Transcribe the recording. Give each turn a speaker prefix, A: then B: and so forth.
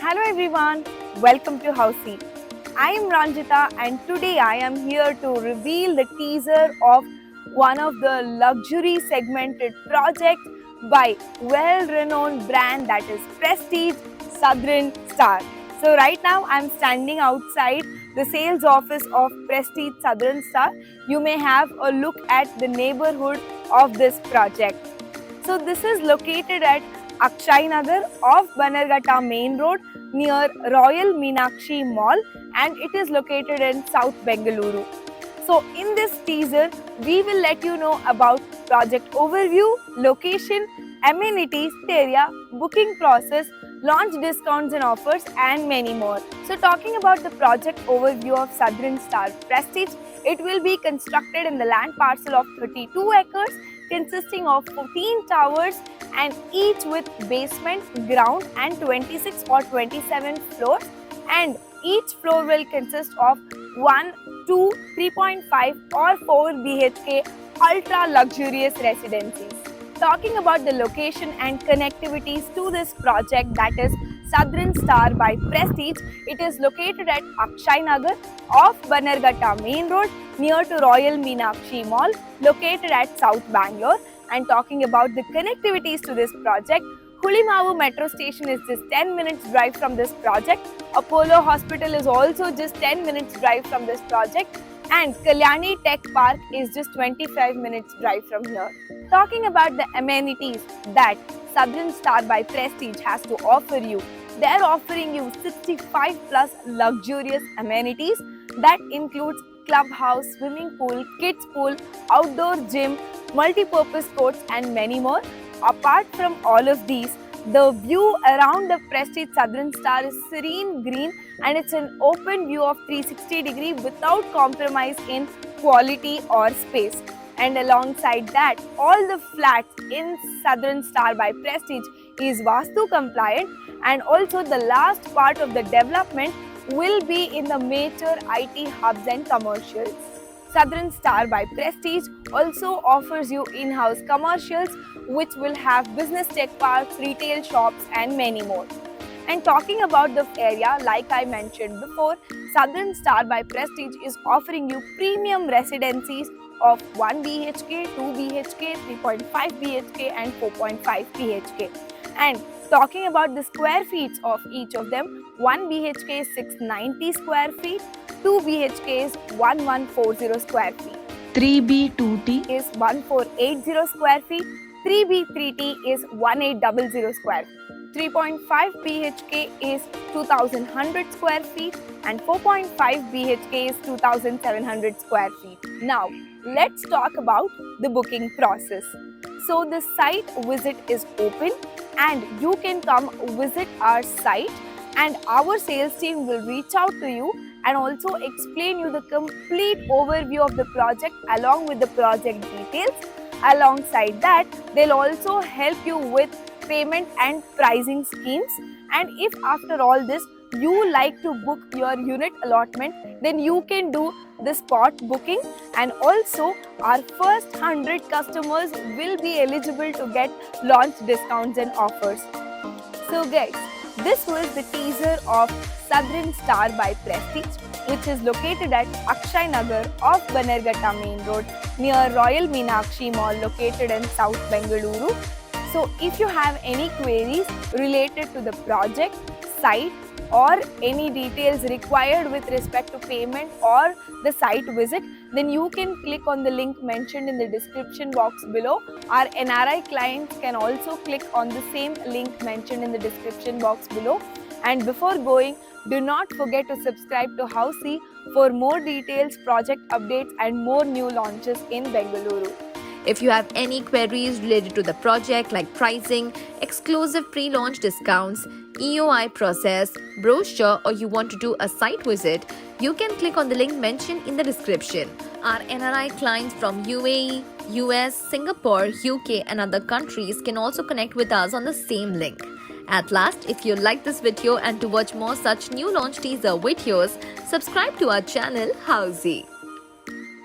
A: Hello everyone, welcome to Housey. I am Ranjita and today I am here to reveal the teaser of one of the luxury segmented projects by well-renowned brand that is Prestige Southern Star. So right now I am standing outside the sales office of Prestige Southern Star. You may have a look at the neighborhood of this project. So this is located at Akshay Nagar off Bannerghatta Main Road near Royal Meenakshi Mall, and it is located in South Bengaluru. So in this teaser, we will let you know about project overview, location, amenities, area, booking process, launch discounts and offers, and many more. So talking about the project overview of Southern Star Prestige, it will be constructed in the land parcel of 32 acres consisting of 14 towers and each with basement, ground and 26 or 27 floors, and each floor will consist of 1, 2, 3.5 or 4 BHK ultra luxurious residencies. Talking about the location and connectivities to this project, that is Southern Star by Prestige, it is located at Akshay Nagar off Bannerghatta Main Road near to Royal Meenakshi Mall located at South Bangalore. And talking about the connectivities to this project, Hulimavu metro station is just 10 minutes drive from this project. Apollo Hospital is also just 10 minutes drive from this project, and Kalyani Tech Park is just 25 minutes drive from here. Talking about the amenities that Southern Star by Prestige has to offer you, they are offering you 65 plus luxurious amenities that includes clubhouse, swimming pool, kids pool, outdoor gym, multi-purpose courts and many more. Apart from all of these, the view around the Prestige Southern Star is serene green and it's an open view of 360-degree without compromise in quality or space. And alongside that, all the flats in Southern Star by Prestige is Vastu compliant, and also the last part of the development will be in the major IT hubs and commercials. Southern Star by Prestige also offers you in-house commercials which will have business tech parks, retail shops and many more. And talking about the area, like I mentioned before, Southern Star by Prestige is offering you premium residencies of 1 BHK, 2 BHK, 3.5 BHK and 4.5 BHK. And talking about the square feet of each of them, 1 BHK is 690 square feet, 2 BHK is 1140 square feet,
B: 3B2T
A: is 1480 square feet, 3B3T is 1800 square feet, 3.5 BHK is 2100 square feet and 4.5 BHK is 2700 square feet. Now, let's talk about the booking process. So the site visit is open and you can come visit our site, and our sales team will reach out to you and also explain you the complete overview of the project along with the project details. Alongside that, they'll also help you with payment and pricing schemes. And if after all this you like to book your unit allotment, then you can do the spot booking, and also our first 100 customers will be eligible to get launch discounts and offers. So guys, this was the teaser of Southern Star by Prestige, which is located at Akshay Nagar off Bannerghatta Main Road near Royal Meenakshi Mall located in South Bengaluru. So if you have any queries related to the project, site or any details required with respect to payment or the site visit, then you can click on the link mentioned in the description box below. Our NRI clients can also click on the same link mentioned in the description box below. And before going, do not forget to subscribe to Housey for more details, project updates and more new launches in Bengaluru.
B: If you have any queries related to the project like pricing, exclusive pre-launch discounts, EOI process, brochure, or you want to do a site visit, you can click on the link mentioned in the description. Our NRI clients from UAE, US, Singapore, UK and other countries can also connect with us on the same link. At last, if you like this video and to watch more such new launch teaser videos, subscribe to our channel Housey.